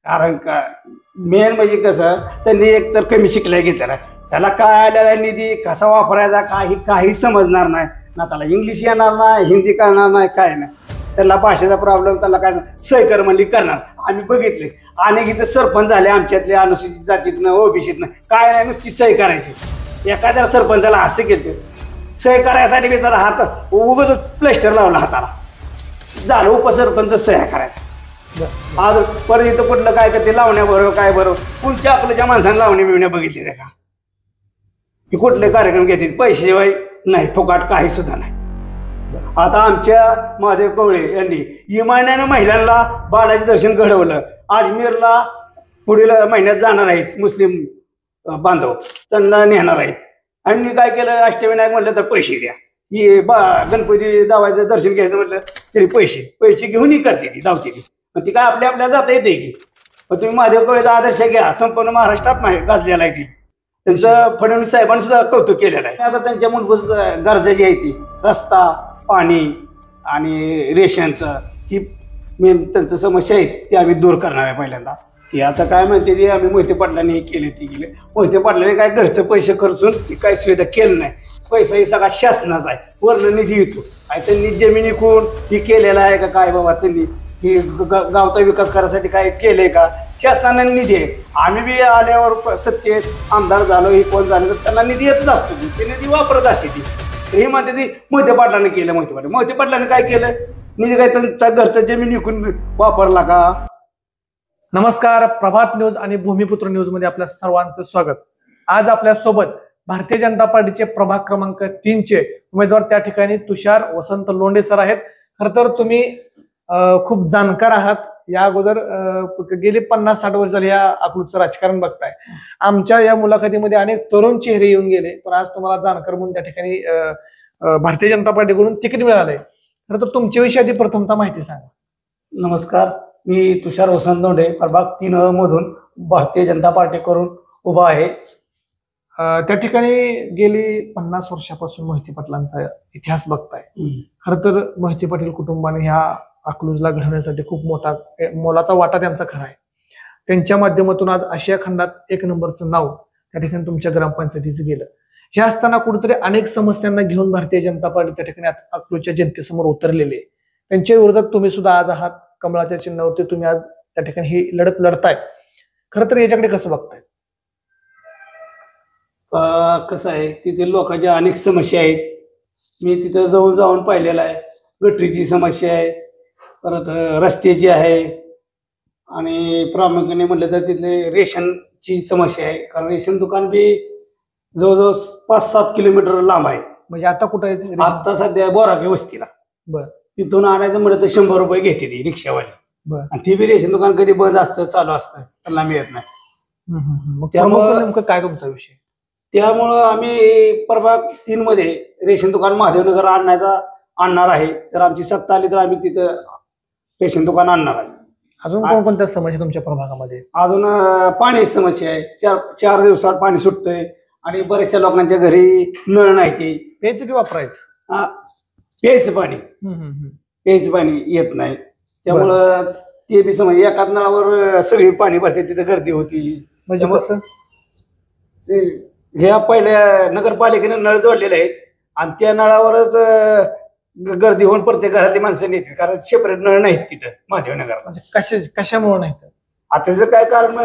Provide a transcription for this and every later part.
कारण का मेन म्हणजे कसं त्यांनी एकतर कमी शिकल्या घेतलेला आहे. त्याला काय आलेला निधी कसा वापरायचा काही समजणार नाही ना. त्याला इंग्लिश येणार नाही, हिंदी करणार नाही, काय नाही. त्याला भाषेचा प्रॉब्लेम, त्याला काय सही कर म्हणली करणार. आम्ही बघितले अनेक इथं सरपंच झाले आमच्यातले, अनुसूचित जातीतनं ओबीसीतनं, काय नाही नुसती सही करायची. एखाद्या सरपंचाला असं केलं सही करायसाठी मी त्याला हात उगाच प्लेस्टर लावला हाताला, झालं उपसरपंच सह्या करायचा. आज परत इथं कुठलं काय तर ते लावण्या बरोबर काय बरोबर पुढच्या आपल्या माणसाने लावण्या बिवण्या बघितली का? हे कुठले कार्यक्रम घेतील पैसेशिवाय नाही, फुकाट काही सुद्धा नाही. आता आमच्या महादेव कवळे यांनी इमान्यानं महिलांना बालाजी दर्शन घडवलं. अजमेरला पुढील महिन्यात जाणार आहेत मुस्लिम बांधव, त्यांना नेणार आहेत. आणि काय केलं, अष्टविनायक म्हटलं तर पैसे द्या. ही गणपती दावायचं दर्शन घ्यायचं म्हटलं तरी पैसे घेऊन करते ती धावते ती. मग ती काय आपल्या जाता येते की. मग तुम्ही महादेव कवळेचा आदर्श घ्या, संपूर्ण महाराष्ट्रात गाजलेला आहे ती. त्यांचं फडणवीस साहेबांनी सुद्धा कौतुक केलेलं आहे. आता त्यांच्या मूलभूत गरजा जी आहे ती रस्ता, पाणी आणि रेशनचं, ही मेन त्यांचं समस्या आहेत ती आम्ही दूर करणार आहे पहिल्यांदा. ती आता काय म्हणते ती आम्ही मोहिते पाटलांनी हे केले ती केले. मोहिते पाटलांनी काय घरचं पैसे खर्चून ती काय सुविधा केलं नाही. पैसा ही सगळा शासनाचा आहे, वर्ण निधी येतो. काय त्यांनी जमिनी कोण ही केलेला आहे का काय बाबा, त्यांनी ही गावचा विकास करायसाठी काय केलंय का? शासनाने निधी आहे. आम्ही बी आल्यावर सत्तेत आमदार झालो, हे कोण झालं तर त्यांना निधी येतच असतो, ते निधी वापरत असते ती. हे म्हणते ती मोहिते पाटलांनी केलं. मोहिते पाटलांनी काय केलं, निधी काय त्यांचा घरचं जमीन विकून वापरला का? नमस्कार, प्रभात न्यूज आणि भूमिपुत्र न्यूज मध्ये आपल्या सर्वांचं स्वागत. आज आपल्या सोबत भारतीय जनता पार्टीचे प्रभाग क्रमांक 3 चे उमेदवार त्या ठिकाणी तुषार वसंत लोंढे सर आहेत. खरं तर तुम्ही खूप जाणकार आहात. या अगोदर गेली 50-60 वर्ष झाली या अकलूजचं राजकारण बघताय. आमच्या या मुलाखतीमध्ये अनेक तरुण चेहरे येऊन गेले, पण आज तुम्हाला जाणकार म्हणून त्या ठिकाणी भारतीय जनता पार्टीकडून तिकीट मिळालंय. खरं तर तुमच्याविषयी आधी प्रथमतः माहिती सांगा. नमस्कार, मी तुषार वसंत लोंढे प्रभाग 3 मधून भारतीय जनता पार्टी करून उभा आहे. त्या ठिकाणी गेली 50 वर्षापासून मोहिते पाटलांचा इतिहास बघताय. खरं तर मोहिते पाटील कुटुंबाने ह्या अकलूजला घडवण्यासाठी खूप मोलाचा वाटा त्यांचा खरा आहे. त्यांच्या माध्यमातून आज आशिया खंडात 1 नंबरचं नाव त्या ठिकाणी तुमच्या ग्रामपंचायतीचं गेलं. हे असताना कुठेतरी अनेक समस्यांना घेऊन भारतीय जनता पार्टी त्या ठिकाणी अकलूजच्या जनतेसमोर उतरलेली आहे. त्यांच्या विरोधात तुम्ही सुद्धा आज आहात. कमळाच्या चिन्हावरती तुम्ही आज त्या ठिकाणी ही लढत लढताय. खरं तर याच्याकडे कसं बघताय? कसं आहे, तिथे लोकांच्या अनेक समस्या आहेत. मी तिथं जाऊन पाहिलेलं आहे. गटरीची समस्या आहे, परत रस्त्याची आहे, आणि प्रामुख्याने म्हटलं तर तिथले रेशनची समस्या आहे. कारण रेशन दुकान बी जवळजवळ 5-7 किलोमीटर लांब आहे. म्हणजे आता कुठं आहे? आता सध्या बोराके वस्तीला. बरं. तिथून आणायचं म्हटलं तर 100 रुपये घेते ती रिक्षावाली. बरं. आणि ती बी रेशन दुकान कधी बंद असतं, चालू असतं, त्यांना मिळत नाही. त्यामुळे नेमकं काय तुमचा विषय? त्यामुळं आम्ही प्रभाग 3 मध्ये रेशन दुकान महादेवनगर आणणार आहे. तर आमची सत्ता आली तर आम्ही तिथं रेशन दुकान आणणार आहे. अजून कोणकोणत्या समस्या तुमच्या प्रभागामध्ये? अजून पाणी समस्या आहे. 4 दिवसात पाणी सुटतंय आणि बऱ्याचशा लोकांच्या घरी नळ नाही, ते प्यायचं की वापरायचं? प्यायचं पाणी येत नाही. त्यामुळं ते बी समज एकाच नळावर सगळी पाणी भरते, तिथं गर्दी होती. म्हणजे कसं? ह्या पहिल्या नगरपालिकेने नळ जोडलेले आहेत आणि त्या नळावरच गर्दी होऊन प्रत्येक घरातली माणसं नेते, कारण सेपरेट नळ नाहीत तिथं महादेवनगरला. कशामुळे नाही? आता त्याचं काय कारण,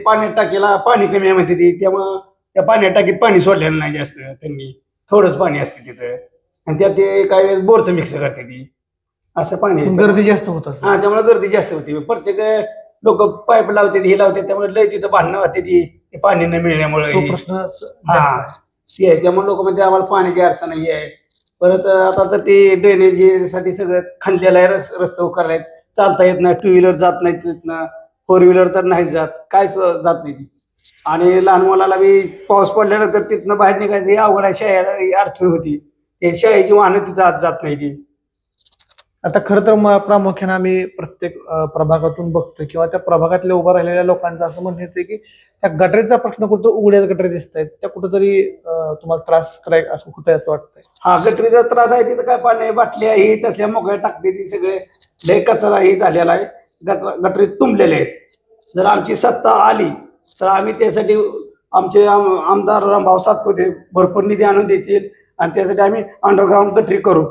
पाणी टाकीला पाणी कमी आहे म्हणते ती, त्यामुळं त्या पाण्या टाकीत पाणी सोडलेलं नाही जास्त. त्यांनी थोडंच पाणी असते तिथं, आणि त्यात ते काय वेळेस बोरचं मिक्स करते ती, असं पाणी. गर्दी जास्त होत असते. हा, त्यामुळे गर्दी जास्त होती. प्रत्येक लोक पाईप लावते, हे लावते, त्यामुळे लय तिथं भांडणं होते ती पाणी न मिळण्यामुळे. प्रश्न ते त्यामुळे लोक म्हणते आम्हाला पाण्याची अडचण नाही आहे. परत आता तर ते ड्रेनेजसाठी सगळं खांदलेलं आहे, रस्ते उकारले, चालता येत नाही, 2 व्हीलर जात नाही तिथनं, 4 व्हीलर तर नाही जात, काय जात नाही ती. आणि लहान मुलाला बी पाऊस पडल्यानंतर तिथनं बाहेर निघायचं ही अवघड आहे, शाळेला अडचण होती. ते शाळेची वाहनं तिथं आज जात नाही ती. आता खरं तर प्रामुख्याने आम्ही प्रत्येक प्रभागातून बघतोय किंवा त्या प्रभागातल्या उभं राहिलेल्या लोकांचं असं म्हणणं येतं की त्या गटरीचा प्रश्न कुठं उघड्याच गटरी दिसत आहेत, त्या कुठंतरी तुम्हाला त्रास असं होत आहे असं वाटतंय? हा, गटरीचा त्रास आहे. तिथं काय पाणी बाटल्या ही तसल्या मोकळ्या टाकते ती, सगळे लय कचरा ही झालेला आहे. गटरीत तुंबलेले आहेत. जर आमची सत्ता आली तर आम्ही त्यासाठी आमचे आमदार रामभाऊ सातपुते भरपूर निधी आणून देतील आणि त्यासाठी आम्ही अंडरग्राऊंड गटरी करू.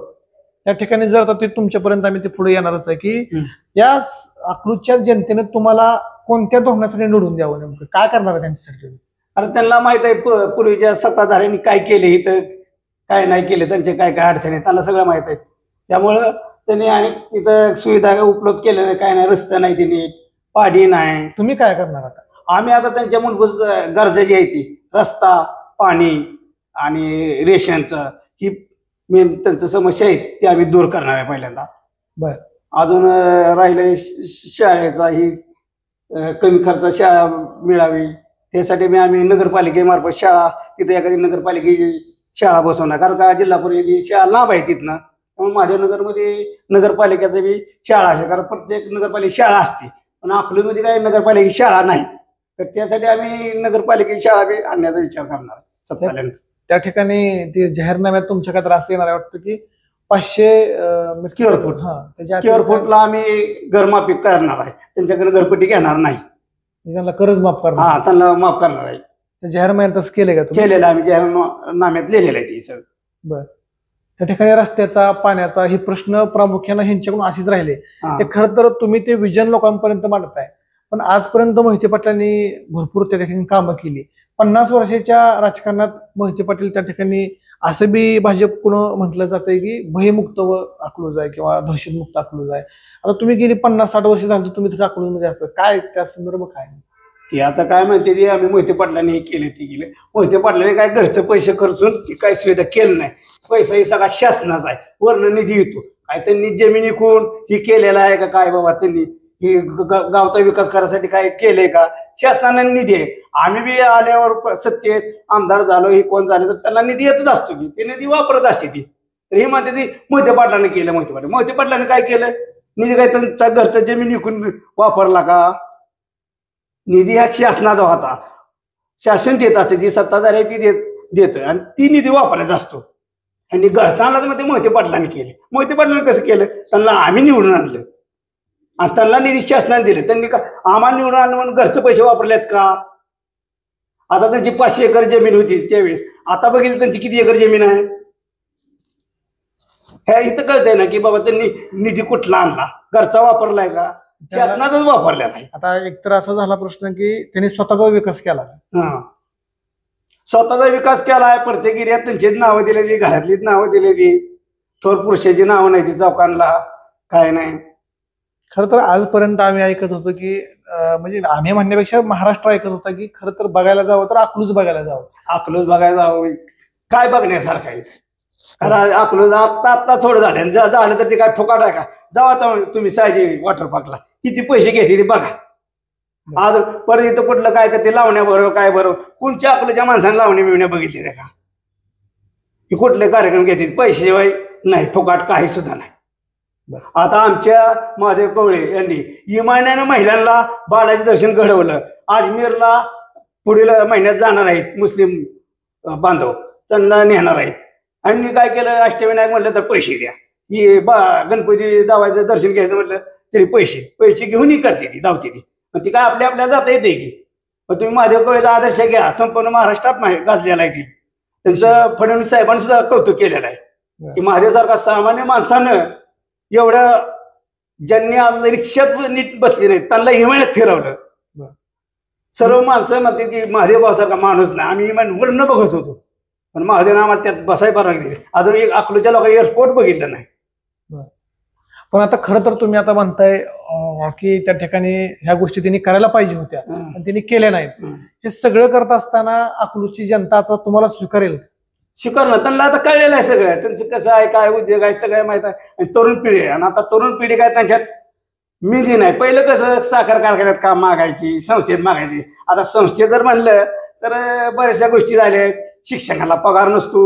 त्या ठिकाणी जर आता ते तुमच्यापर्यंत आम्ही ते पुढे येणारच आहे की या अकलूजच्या जनतेने तुम्हाला कोणत्या धोरणासाठी निवडून द्यावं, नेमकं काय करणार आहे त्यांच्यासाठी? कारण त्यांना माहित आहे पूर्वीच्या सत्ताधाऱ्यांनी काय केले इथं, काय नाही केले, त्यांचे काय काय अडचणी त्यांना सगळं माहित आहे. त्यामुळं त्यांनी आणि तिथं सुविधा उपलब्ध केल्या नाही, काय नाही, रस्ता नाही, तिने पाणी नाही. तुम्ही काय करणार आता? आम्ही आता त्यांच्या मूलभूत गरजा जी आहे ती रस्ता, पाणी आणि रेशनचं ही मेन त्यांचं समस्या आहेत ती आम्ही दूर करणार आहे पहिल्यांदा. बर. अजून राहिले शाळेचा ही कमी खर्चात शाळा मिळावी त्यासाठी आम्ही नगरपालिकेमार्फत शाळा तिथे एखादी नगरपालिकेची शाळा बसवणार. कारण का जिल्हा परिषदेची शाळा लांब आहे तिथनं, त्यामुळे महादेवनगरमध्ये नगरपालिकेचं बी शाळा आहे. कारण प्रत्येक नगरपालिका शाळा असते पण अकलूजमध्ये काही नगरपालिकेची शाळा नाही, तर त्यासाठी आम्ही नगरपालिकेची शाळा बी आणण्याचा विचार करणार आहे सत्ता आल्यानंतर. त्या ठिकाणी ते जाहीरनाम्यात तुमच्या काय असं येणार आहे वाटतं की 500 स्क्वेअर फूट स्क्वेअर फूटला आम्ही घरमाफी करणार आहे, त्यांच्याकडे घरपट्टी घेणार नाही, त्यांना कर्ज माफ करणार. हा त्यांना माफ करणार आहे. त्या जाहीरनाम्यात तसं केलंय का तुम्ही? केलेलं आम्ही जाहीरनाम्यात लिहिलेलं आहे ते सगळं. बर. त्या ठिकाणी रस्त्याचा, पाण्याचा हे प्रश्न प्रामुख्याने ह्यांच्याकडून असेच राहिले. ते खरं तर तुम्ही ते विजन लोकांपर्यंत मांडताय, पण आजपर्यंत मोहिते पाटलांनी भरपूर त्या ठिकाणी कामं केली. 50 वर्षाच्या राजकारणात मोहिते पाटील त्या ठिकाणी असं बी भाजपकडून म्हटलं जातंय की भयमुक्त व अकलूज आहे किंवा दहशतमुक्त अकलूज आहे. आता तुम्ही गेली 50-60 वर्ष झाली तुम्ही त्याच्या अकलूजमध्ये असता, काय त्या संदर्भ काय? ते आता काय म्हणते ते आम्ही मोहिते पाटलांनी हे केले ते केले. मोहिते पाटलांनी काय घरचं पैसे खर्चून काय सुविधा केलं नाही. पैसा ही सगळा शासनाचा आहे, वर्ण निधी येतो. काय त्यांनी जमीन विकून ही केलेला आहे का काय बाबा, त्यांनी ही गावचा विकास करायसाठी काय केलंय का? शासनाने निधी आहे. आम्ही बी आल्यावर सत्तेत आमदार झालो हे कोण झाले तर त्यांना निधी येतच असतो की ते निधी वापरत असते ती. तर हे म्हणते ती मोहिते पाटलांनी केलं. मोहिते पाटलांनी काय केलं? निधी काय त्यांचा घरचा जमीन विकून वापरला का? निधी हा शासनाचा होता, शासन देत असते, जी सत्ताधारी आहे ती देत आणि ती निधी वापरायचा असतो. आणि घरचा आणला तर मग ते मोहिते पाटलांनी केले. मोहिते पाटलांनी कसं केलं? त्यांना आम्ही निवडून आणलं आणि त्यांना निधी शासनाने दिले. त्यांनी का आम्हाला निवडून आणलं म्हणून घरचे पैसे वापरलेत का? आता त्यांची 500 एकर जमीन होती त्यावेळेस, आता बघितलं त्यांची किती एकर जमीन आहे. ह्या इथं कळतंय ना की बाबा त्यांनी निधी कुठला आणला, घरचा वापरलाय का, शासनाचाच वापरलेला आहे. आता एकतर असा झाला प्रश्न की त्यांनी स्वतःचा विकास केला. स्वतःचा विकास केला आहे. प्रत्येक एरियात त्यांचीच नावं दिलेली, घरातलीच नावं दिलेली, थोर पुरुषाची नावं नाही ती चौकांना, काय नाही. खरं तर आजपर्यंत आम्ही ऐकत होतो की म्हणजे आम्ही म्हणण्यापेक्षा महाराष्ट्र ऐकत होता की खरं तर बघायला जावं तर अकलूज बघायला जावं. अकलूज बघायला जावं काय बघण्यासारखं आहे? कारण अकलूज आत्ता थोडं झालं, झालं तर ते काय फुकाट आहे का? जावा तुम्ही सायजी वॉटर पार्कला, किती पैसे घेते ते बघा. आज परत इथं कुठलं काय तर ते लावण्या बरोबर काय बरोबर कोणच्या अकलूजच्या माणसाने लावण्या मिळण्या बघितले का? हे कुठले कार्यक्रम घेते पैसे नाही, फुकाट काही सुद्धा नाही. आता आमच्या महादेव कवळे यांनी इमान्यानं महिलांना बालाजी दर्शन घडवलं. अजमेरला पुढील महिन्यात जाणार आहेत मुस्लिम बांधव, त्यांना नेणार आहेत. आणि काय केलं? अष्टविनायक म्हटलं तर पैसे द्या, ही गणपती दावायचं दर्शन घ्यायचं म्हटलं तरी पैसे घेऊनही करते ती, धावते ती. मग ती काय आपल्या जाता येते की? मग तुम्ही महादेव कवळेचा आदर्श घ्या, संपूर्ण महाराष्ट्रात गाजलेला आहे ती. त्यांचं फडणवीस साहेबांनी सुद्धा कौतुक केलेलं आहे की महादेवसारखा सामान्य माणसानं एवढं, ज्यांनी आज रिक्षात नीट बसली नाही त्यांना हिमालयात फिरवलं. सर्व माणसं म्हणते की महादेव भाऊसारखा माणूस नाही. आम्ही हिमालय वर्ण बघत होतो पण महादेवनं आम्हाला त्यात बसायला परवानगी दिली. अजून एक अकलूजच्या लोकांनी एअरपोर्ट बघितलं नाही. पण आता खरं तर तुम्ही आता म्हणताय की त्या ठिकाणी ह्या गोष्टी त्यांनी करायला पाहिजे होत्या पण त्यांनी केल्या नाहीत. हे सगळं करत असताना अकलूजची जनता आता तुम्हाला स्वीकारेल? स्वीकारणं त्यांना आता कळलेलं आहे सगळं, त्यांचं कसं आहे, काय उद्योग आहे सगळं माहित आहे. आणि तरुण पिढी आहे आणि आता तरुण पिढी काय त्यांच्यात मेहंदी नाही. पहिलं कसं साखर कारखान्यात काम मागायची, संस्थेत मागायची. आता संस्थेत जर म्हणलं तर बऱ्याचशा गोष्टी झाल्या आहेत. शिक्षकाला पगार नसतो,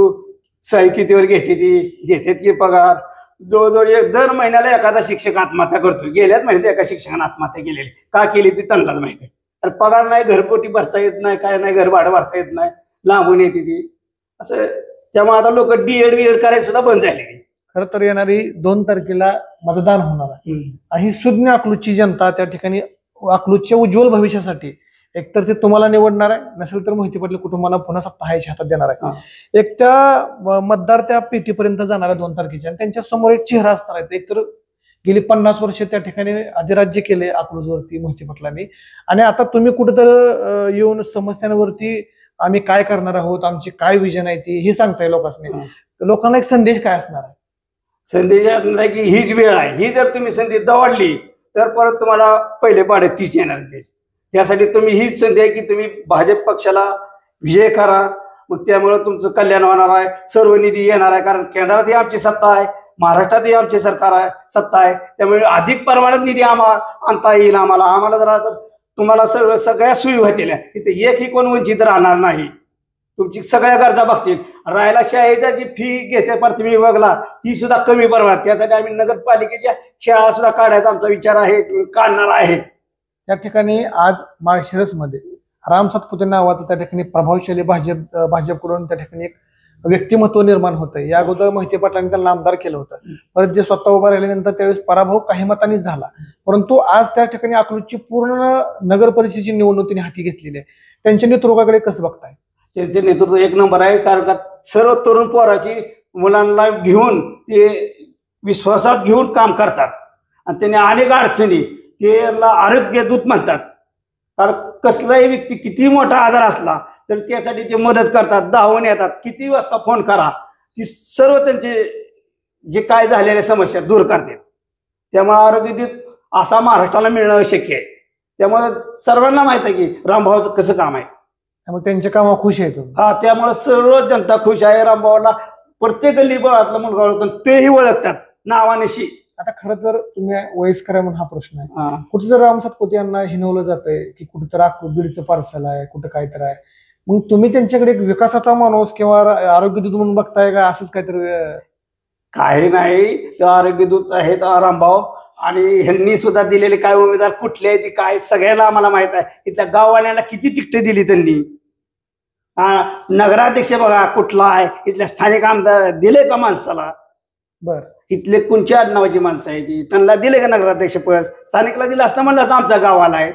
सही कितीवर घेते ती, घेतात की पगार. जवळजवळ दर महिन्याला एखादा शिक्षक आत्महत्या करतो. गेल्याच महिन्यात एका शिक्षकाने आत्महत्या केलेली, का केली ती त्यांनाच माहिती आहे. तर पगार नाही, घरपोटी भरता येत नाही, काय नाही, घर भाडं भरता येत नाही, लांबून येते ती असं. त्यामुळे आता लोक डीएड करायला सुद्धा बंद झाले. खरं तर येणारी 2 तारखेला मतदान होणार आहे आणि ही सुज्ञ अकलूजची जनता त्या ठिकाणी अकलूजच्या उज्ज्वल भविष्यासाठी एकतर ते तुम्हाला निवडणार आहे, नसेल तर मोहिते पाटील कुटुंबाला पुन्हा सत्ता हायच्या हातात देणार आहे. एक त्या मतदार त्या पेटीपर्यंत जाणार आहे 2 तारखेच्या आणि त्यांच्या समोर एक चेहरा असणार आहे. एकतर गेली 50 वर्ष त्या ठिकाणी अधिराज्य केले अकलूजवरती मोहिते पाटलांनी आणि आता तुम्ही कुठेतरी येऊन समस्यांवरती आम्ही काय करणार आहोत, आमची काय विजन आहे ती हे सांगताय लोकांनी. लोकांना एक संदेश काय असणार आहे? संदेश असणार आहे की हीच वेळ आहे, ही जर तुम्ही संधी दवडली तर परत तुम्हाला पहिले पाडे तीच येणार. त्यासाठी तुम्ही हीच संधी आहे की तुम्ही भाजप पक्षाला विजय करा, मग त्यामुळे तुमचं कल्याण होणार आहे, सर्व निधी येणार आहे. कारण केंद्रातही आमची सत्ता आहे, महाराष्ट्रातही आमची सरकार आहे, सत्ता आहे, त्यामुळे अधिक प्रमाणात निधी आणता येईल आम्हाला जरा तुम्हाला सगळ्या सोयी होतील. तिथे एकही कोण वंचित राहणार नाही, तुमची सगळ्या गरजा बघतील. राहायला शाळेचा जी फी घेते पर तुम्ही बघला ती सुद्धा कमी प्रमाणात, त्यासाठी आम्ही नगरपालिकेच्या शाळा सुद्धा काढायचा आमचा विचार आहे, काढणार आहे. त्या ठिकाणी आज माळशिरसमध्ये राम सातपुते नावाचं त्या ठिकाणी प्रभावशाली भाजपकडून त्या ठिकाणी एक व्यक्तिमत्व निर्माण होतंय. या अगोदर मोहिते पाटलांनी त्यांना आमदार केलं होतं, परत जे स्वतः उभा राहिल्यानंतर त्यावेळेस पराभव काही मतांनी झाला, परंतु आज त्या ठिकाणी अकलूजची पूर्ण नगर परिषदेची निवडणुकीने हाती घेतलेली आहे. त्यांच्या नेतृत्वाकडे कसं बघताय? त्यांचे नेतृत्व एक नंबर आहे. कारण का सर्व तरुण पोराची मुलांना घेऊन ते विश्वासात घेऊन काम करतात आणि त्यांनी अनेक अडचणी त्याला आरोग्य दूत म्हणतात. कारण कसलाही व्यक्ती किती मोठा आजार असला तर त्यासाठी ते मदत करतात, धावून येतात, किती वाजता फोन करा, ती सर्व त्यांचे जे काय झालेल्या समस्या दूर करतात. त्यामुळे आरोग्य दूत असा महाराष्ट्राला मिळणं शक्य आहे. त्यामुळे सर्वांना माहित आहे की रामभाऊचं कसं काम आहे, त्यामुळे त्यांच्या कामावर खुश आहे तुम्ही. त्यामुळे सर्व जनता खुश आहे. रामभाऊला प्रत्येक गल्ली बोळातला मुलगा ओळखतो, तेही ओळखतात नावानिशी. आता खरं तर तुम्ही वयस्कर आहे म्हणून हा प्रश्न आहे. कुठे जर राम सातपुते यांना हिनवलं जातंय की कुठेतरी बीडचं पार्सल आहे, कुठं काहीतरी आहे, मग तुम्ही त्यांच्याकडे एक विकासाचा माणूस किंवा आरोग्य दूत म्हणून बघताय का असंच काहीतरी? काही नाही, ते आरोग्य दूत आहेत रामभाऊ आणि ह्यांनी सुद्धा दिलेले काय उमेदवार कुठले आहेत काय सगळ्यांना आम्हाला माहित आहे. इथल्या गाववाल्यांना किती तिकटे दिली त्यांनी. नगराध्यक्ष बघा कुठला आहे, इथल्या स्थानिक आमदार दिले का माणसाला? बर, इथले कोणत्या आडनावाची माणसं आहे ती, त्यांना दिले का नगराध्यक्ष पद? स्थानिकला दिलं असतं म्हणलं असतं आमचा गावाला आहे.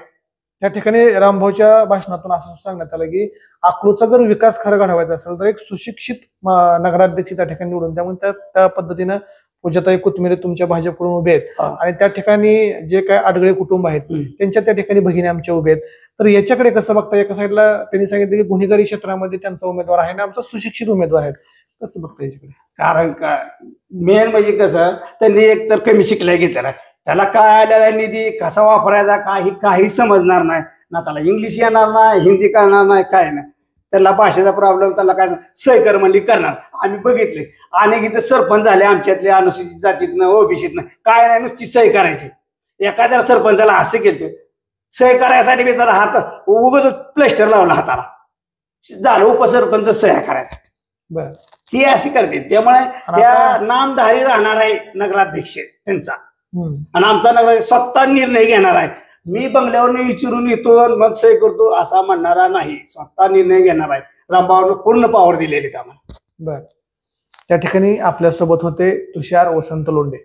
त्या ठिकाणी रामभाऊच्या भाषणातून असं सांगण्यात आलं की अकलूजचा जर विकास खरं घडवायचा असेल तर एक सुशिक्षित नगराध्यक्ष त्या ठिकाणी निवडून, त्यामुळे त्या पद्धतीनं पूजाताई कोथमिरे तुमच्या भाजपकडून उभे आहेत आणि त्या ठिकाणी जे काय आडगळे कुटुंब आहेत त्यांच्या त्या ठिकाणी भगिनी आमच्या उभे आहेत. तर याच्याकडे कसं बघता? एका साईडला त्यांनी सांगितलं की गुन्हेगारी क्षेत्रामध्ये त्यांचा उमेदवार आहे आणि आमचा सुशिक्षित उमेदवार आहे, कसं बघता याच्याकडे? कारण का मेन म्हणजे कसं, त्यांनी एकतर कमी शिकल्या घेतलेला, त्याला काय आलेला निधी कसा वापरायचा काही समजणार नाही ना, त्याला इंग्लिश येणार नाही, हिंदी करणार नाही, काय नाही. त्याला भाषेचा प्रॉब्लेम, त्याला काय सही कर म्हणली करणार. आम्ही बघितले अनेक इथं सरपंच झाले आमच्यातले अनुसूचित जातीतनं ओबीसीतनं, काय नाही नुसती सही करायची. एखाद्या सरपंचाला असं केलं, सही करायसाठी मी त्याला हात उगाच प्लेस्टर लावला हाताला, झालं उपसरपंच सह्या करायचा. बरं, ही अशी करते. त्यामुळे त्या नामधारी राहणार आहे नगराध्यक्ष त्यांचा आणि आमचा नगर स्वतः निर्णय घेणार आहे. मी बंगल्यावर विचारून येतो मग सही करतो असा म्हणणारा नाही, स्वतः निर्णय घेणार आहे. रामभाऊने पूर्ण पॉवर दिलेली आम्हाला. बर, त्या ठिकाणी आपल्यासोबत होते तुषार वसंत लोंढे,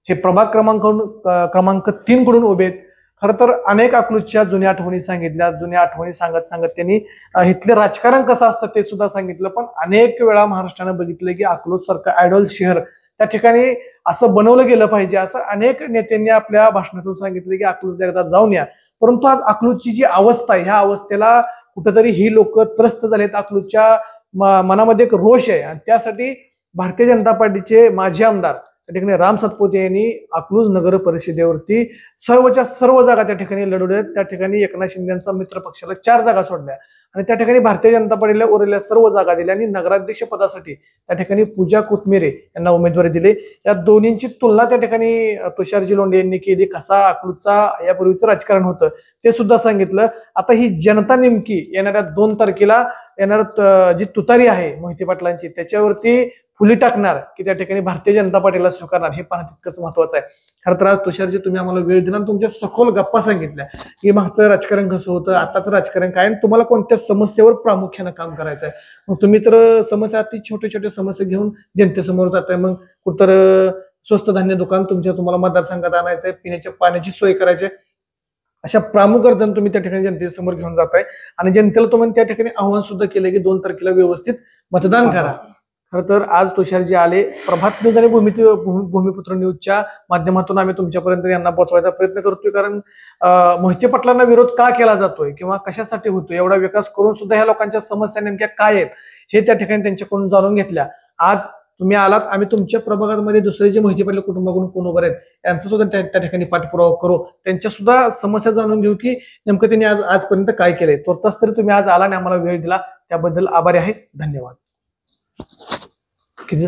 हे प्रभाग क्रमांक 3 कडून उभे आहेत. खरं तर अनेक अकलूजच्या जुन्या आठवणी सांगितल्या, जुन्या आठवणी सांगत त्यांनी इथले राजकारण कसं असतं ते सुद्धा सांगितलं. पण अनेक वेळा महाराष्ट्रानं बघितलं की अकलूज सारखं आयडॉल शहर त्या ठिकाणी असं बनवलं गेलं पाहिजे, असं अनेक नेत्यांनी आपल्या भाषणातून सांगितलं की अकलूजला एकदा जाऊन या. परंतु आज अकलूजची जी अवस्था आहे, ह्या अवस्थेला कुठेतरी ही लोक त्रस्त झालेत. अकलूजच्या मनामध्ये एक रोष आहे आणि त्यासाठी भारतीय जनता पार्टीचे माजी आमदार त्या ठिकाणी राम सातपुते यांनी अकलूज नगर परिषदेवरती सर्वच्या सर्व जागा त्या ठिकाणी लढवल्या. त्या ठिकाणी एकनाथ शिंदेचा मित्र पक्षाला 4 जागा सोडल्या आणि त्या ठिकाणी भारतीय जनता पार्टीला उरलेल्या सर्व जागा दिल्या आणि नगराध्यक्ष पदासाठी त्या ठिकाणी पूजा कोथमिरे यांना उमेदवारी दिली. या दोन्हींची तुलना त्या ठिकाणी तुषारजी लोंढे यांनी केली. कसा अकलूजचा यापूर्वीचं राजकारण होतं ते सुद्धा सांगितलं. आता ही जनता नेमकी येणाऱ्या 2 तारखेला येणार जी तुतारी आहे मोहिते पाटलांची त्याच्यावरती फुली टाकणार की त्या ठिकाणी भारतीय जनता पार्टीला स्वीकारणार हे पाहणं तितकंच महत्वाचं आहे. खरं तर आज तुषारजी तुम्ही आम्हाला वेळ दिला आणि तुमच्या सखोल गप्पा सांगितल्या की मागचं राजकारण कसं होतं, आताचं राजकारण काय आणि तुम्हाला कोणत्या समस्येवर प्रामुख्यानं काम करायचं आहे. मग तुम्ही तर समस्या अति छोटे छोटे समस्या घेऊन जनतेसमोर जाताय. मग कुठं स्वस्त धान्य दुकान तुम्हाला मतदारसंघात आणायचंय, पिण्याच्या पाण्याची सोय करायची, अशा प्रामुख अडचण तुम्ही त्या ठिकाणी जनतेसमोर घेऊन जाताय आणि जनतेला तुम्ही त्या ठिकाणी आव्हान सुद्धा केलं की 2 तारखेला व्यवस्थित मतदान करा. खरं तर आज तुषारजी आले, प्रभात न्यूज आणि भूमिपुत्र न्यूजच्या माध्यमातून आम्ही तुमच्यापर्यंत यांना पोहोचवायचा प्रयत्न करतोय. कारण मोहिते पाटलांना विरोध का केला जातोय किंवा कशासाठी होतोय, एवढा विकास करून सुद्धा ह्या लोकांच्या समस्या नेमक्या काय आहेत हे त्या ठिकाणी त्यांच्याकडून जाणून घेतल्या. आज तुम्ही आलात, आम्ही तुमच्या प्रभागामध्ये दुसरे जे मोहिते पाटील कुटुंबाकडून कोण उभे आहेत यांचा सुद्धा त्या ठिकाणी पाठपुरावा करू, त्यांच्या सुद्धा समस्या जाणून घेऊ की नेमकं त्यांनी आजपर्यंत काय केलंय. तोच तरी तुम्ही आज आला आणि आम्हाला वेळ दिला त्याबद्दल आभारी आहे. धन्यवाद. किती